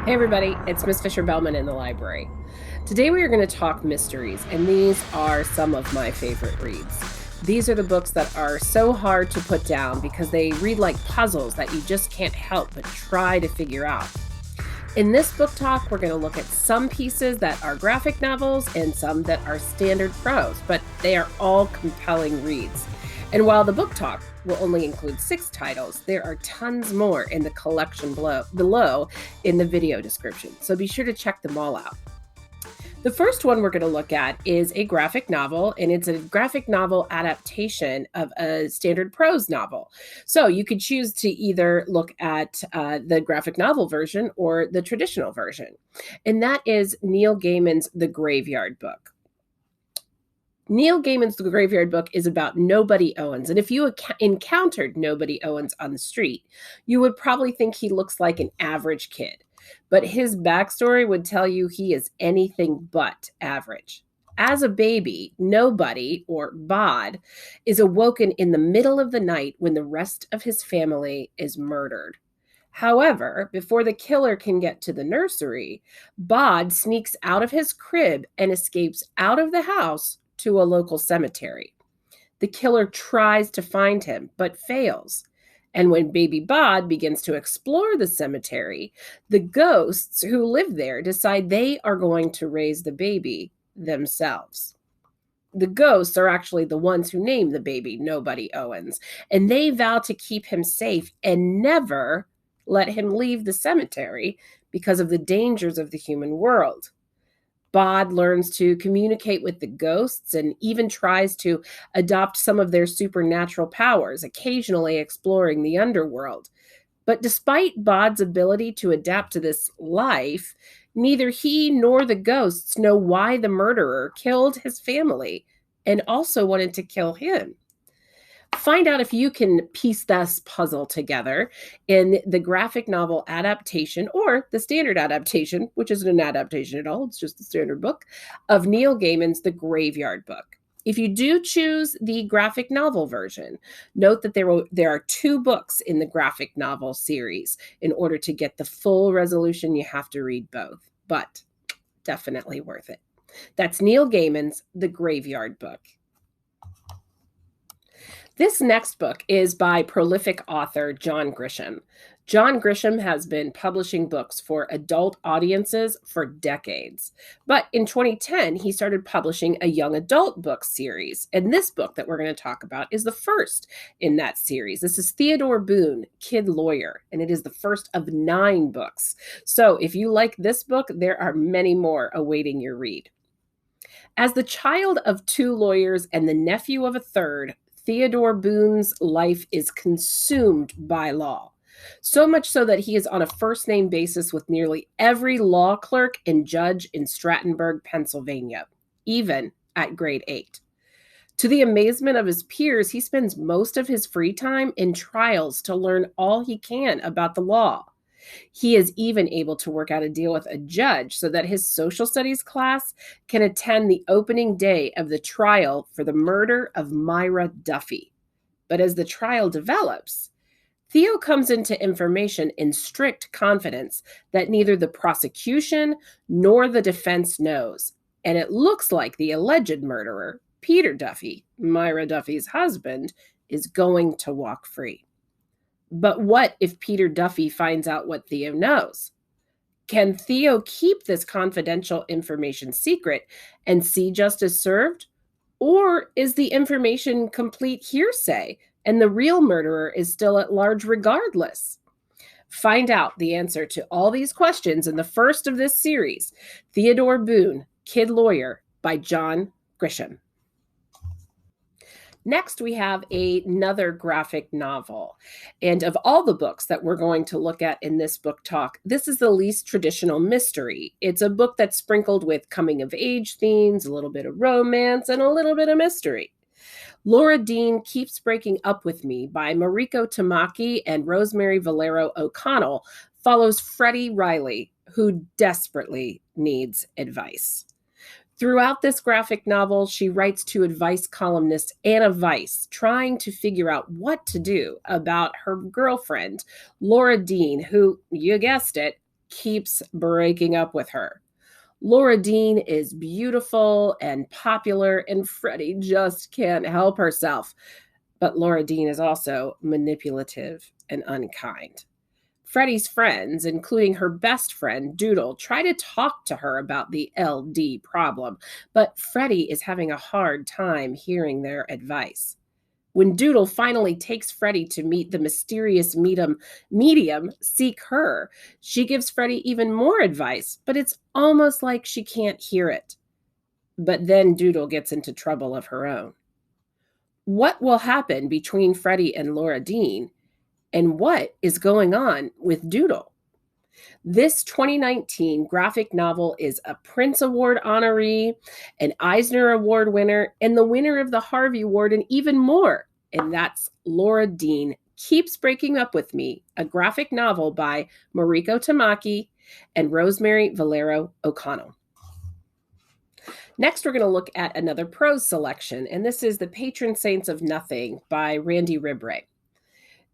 Hey everybody, it's Miss Fisher Bellman in the library. Today we are going to talk mysteries, and these are some of my favorite reads. These are the books that are so hard to put down because they read like puzzles that you just can't help but try to figure out. In this book talk, we're going to look at some pieces that are graphic novels and some that are standard prose, but they are all compelling reads. And while the book talk will only include 6 titles, there are tons more in the collection below in the video description, so be sure to check them all out. The first one we're going to look at is a graphic novel, and it's a graphic novel adaptation of a standard prose novel. So you could choose to either look at the graphic novel version or the traditional version, and that is Neil Gaiman's The Graveyard Book. Neil Gaiman's The Graveyard Book is about Nobody Owens. And if you encountered Nobody Owens on the street, you would probably think he looks like an average kid. But his backstory would tell you he is anything but average. As a baby, Nobody, or Bod, is awoken in the middle of the night when the rest of his family is murdered. However, before the killer can get to the nursery, Bod sneaks out of his crib and escapes out of the house to a local cemetery. The killer tries to find him, but fails. And when baby Bod begins to explore the cemetery, the ghosts who live there decide they are going to raise the baby themselves. The ghosts are actually the ones who name the baby Nobody Owens, and they vow to keep him safe and never let him leave the cemetery because of the dangers of the human world. Bod learns to communicate with the ghosts and even tries to adopt some of their supernatural powers, occasionally exploring the underworld. But despite Bod's ability to adapt to this life, neither he nor the ghosts know why the murderer killed his family and also wanted to kill him. Find out if you can piece this puzzle together in the graphic novel adaptation or the standard adaptation, which isn't an adaptation at all, it's just the standard book, of Neil Gaiman's The Graveyard Book. If you do choose the graphic novel version, note that there are 2 books in the graphic novel series. In order to get the full resolution, you have to read both, but definitely worth it. That's Neil Gaiman's The Graveyard Book. This next book is by prolific author John Grisham. John Grisham has been publishing books for adult audiences for decades. But in 2010, he started publishing a young adult book series. And this book that we're going to talk about is the first in that series. This is Theodore Boone, Kid Lawyer, and it is the first of 9 books. So if you like this book, there are many more awaiting your read. As the child of 2 lawyers and the nephew of a third, Theodore Boone's life is consumed by law, so much so that he is on a first-name basis with nearly every law clerk and judge in Strattonburg, Pennsylvania, even at grade 8. To the amazement of his peers, he spends most of his free time in trials to learn all he can about the law. He is even able to work out a deal with a judge so that his social studies class can attend the opening day of the trial for the murder of Myra Duffy. But as the trial develops, Theo comes into information in strict confidence that neither the prosecution nor the defense knows, and it looks like the alleged murderer, Peter Duffy, Myra Duffy's husband, is going to walk free. But what if Peter Duffy finds out what Theo knows? Can Theo keep this confidential information secret and see justice served? Or is the information complete hearsay and the real murderer is still at large regardless? Find out the answer to all these questions in the first of this series, Theodore Boone, Kid Lawyer, by John Grisham. Next, we have another graphic novel. And of all the books that we're going to look at in this book talk, this is the least traditional mystery. It's a book that's sprinkled with coming-of-age themes, a little bit of romance, and a little bit of mystery. Laura Dean Keeps Breaking Up With Me by Mariko Tamaki and Rosemary Valero-O'Connell follows Freddie Riley, who desperately needs advice. Throughout this graphic novel, she writes to advice columnist Anna Weiss, trying to figure out what to do about her girlfriend, Laura Dean, who, you guessed it, keeps breaking up with her. Laura Dean is beautiful and popular, and Freddie just can't help herself. But Laura Dean is also manipulative and unkind. Freddie's friends, including her best friend, Doodle, try to talk to her about the LD problem, but Freddie is having a hard time hearing their advice. When Doodle finally takes Freddie to meet the mysterious medium, Seek Her, she gives Freddie even more advice, but it's almost like she can't hear it. But then Doodle gets into trouble of her own. What will happen between Freddie and Laura Dean, and what is going on with Doodle? This 2019 graphic novel is a Prince Award honoree, an Eisner Award winner, and the winner of the Harvey Award, and even more. And that's Laura Dean Keeps Breaking Up With Me, a graphic novel by Mariko Tamaki and Rosemary Valero-O'Connell. Next, we're going to look at another prose selection, and this is The Patron Saints of Nothing by Randy Ribray.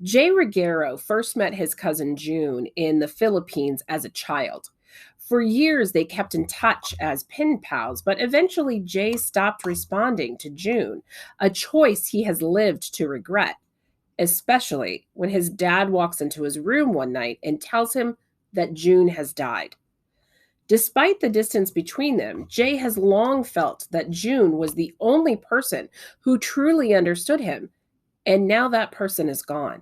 Jay Ruggiero first met his cousin June in the Philippines as a child. For years, they kept in touch as pen pals, but eventually Jay stopped responding to June, a choice he has lived to regret, especially when his dad walks into his room one night and tells him that June has died. Despite the distance between them, Jay has long felt that June was the only person who truly understood him, and now that person is gone.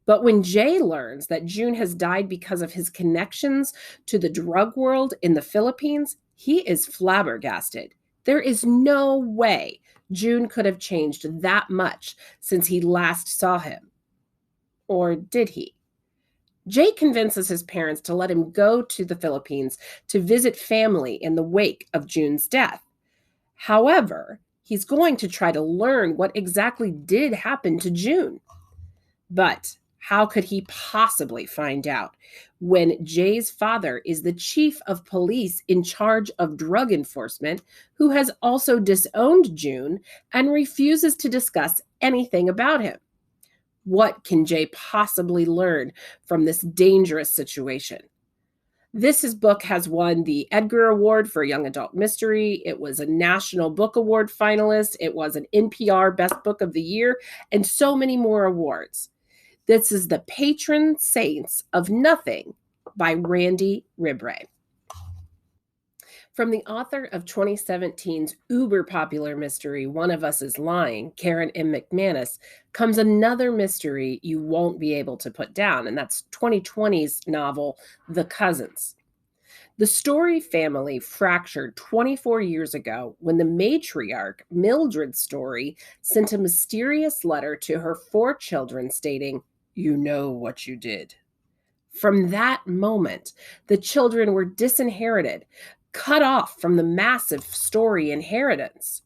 But when Jay learns that June has died because of his connections to the drug world in the Philippines, he is flabbergasted. There is no way June could have changed that much since he last saw him. Or did he? Jay convinces his parents to let him go to the Philippines to visit family in the wake of June's death. However, he's going to try to learn what exactly did happen to June. But how could he possibly find out when Jay's father is the chief of police in charge of drug enforcement, who has also disowned June and refuses to discuss anything about him? What can Jay possibly learn from this dangerous situation? This book has won the Edgar Award for Young Adult Mystery. It was a National Book Award finalist. It was an NPR Best Book of the Year, and so many more awards. This is The Patron Saints of Nothing by Randy Ribray. From the author of 2017's uber-popular mystery, One of Us is Lying, Karen M. McManus, comes another mystery you won't be able to put down, and that's 2020's novel, The Cousins. The Story family fractured 24 years ago when the matriarch, Mildred Story, sent a mysterious letter to her 4 children stating, "You know what you did." From that moment, the children were disinherited, cut off from the massive Story inheritance.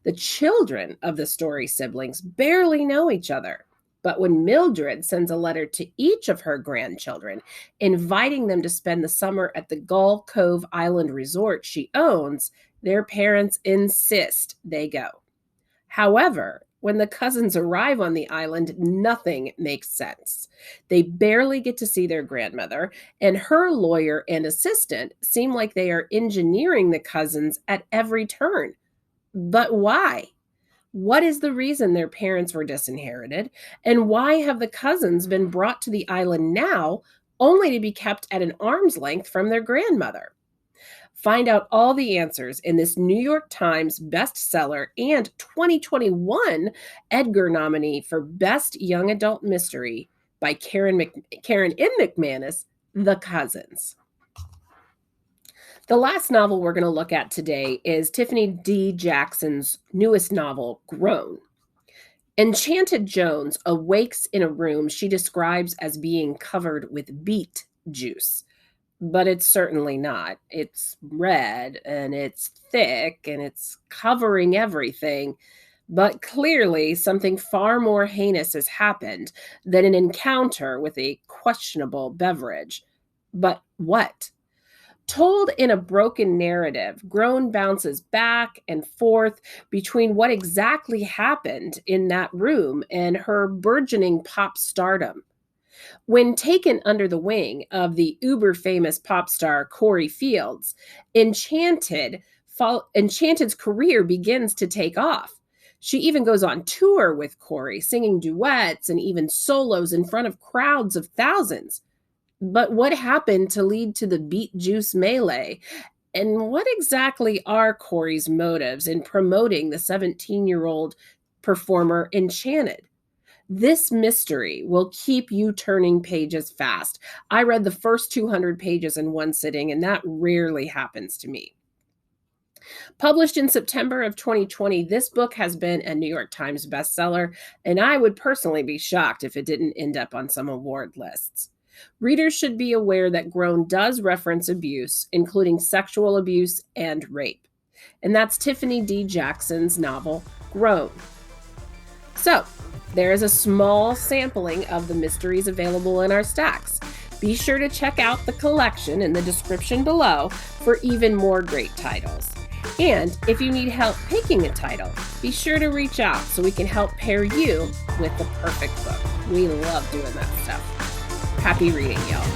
The children of the Story siblings barely know each other, but when Mildred sends a letter to each of her grandchildren, inviting them to spend the summer at the Gull Cove Island resort she owns, their parents insist they go. However, when the cousins arrive on the island, nothing makes sense. They barely get to see their grandmother, and her lawyer and assistant seem like they are engineering the cousins at every turn. But why? What is the reason their parents were disinherited, and why have the cousins been brought to the island now, only to be kept at an arm's length from their grandmother? Find out all the answers in this New York Times bestseller and 2021 Edgar nominee for Best Young Adult Mystery by Karen M. McManus, The Cousins. The last novel we're going to look at today is Tiffany D. Jackson's newest novel, Grown. Enchanted Jones awakes in a room she describes as being covered with beet juice. But it's certainly not. It's red and it's thick and it's covering everything. But clearly something far more heinous has happened than an encounter with a questionable beverage. But what? Told in a broken narrative, Grown bounces back and forth between what exactly happened in that room and her burgeoning pop stardom. When taken under the wing of the uber-famous pop star Corey Fields, Enchanted's career begins to take off. She even goes on tour with Corey, singing duets and even solos in front of crowds of thousands. But what happened to lead to the Beet Juice melee? And what exactly are Corey's motives in promoting the 17-year-old performer Enchanted? This mystery will keep you turning pages fast. I read the first 200 pages in one sitting, and that rarely happens to me. Published in September of 2020, this book has been a New York Times bestseller, and I would personally be shocked if it didn't end up on some award lists. Readers should be aware that Grown does reference abuse, including sexual abuse and rape. And that's Tiffany D. Jackson's novel, Grown. So, there is a small sampling of the mysteries available in our stacks. Be sure to check out the collection in the description below for even more great titles. And if you need help picking a title, be sure to reach out so we can help pair you with the perfect book. We love doing that stuff. Happy reading, y'all.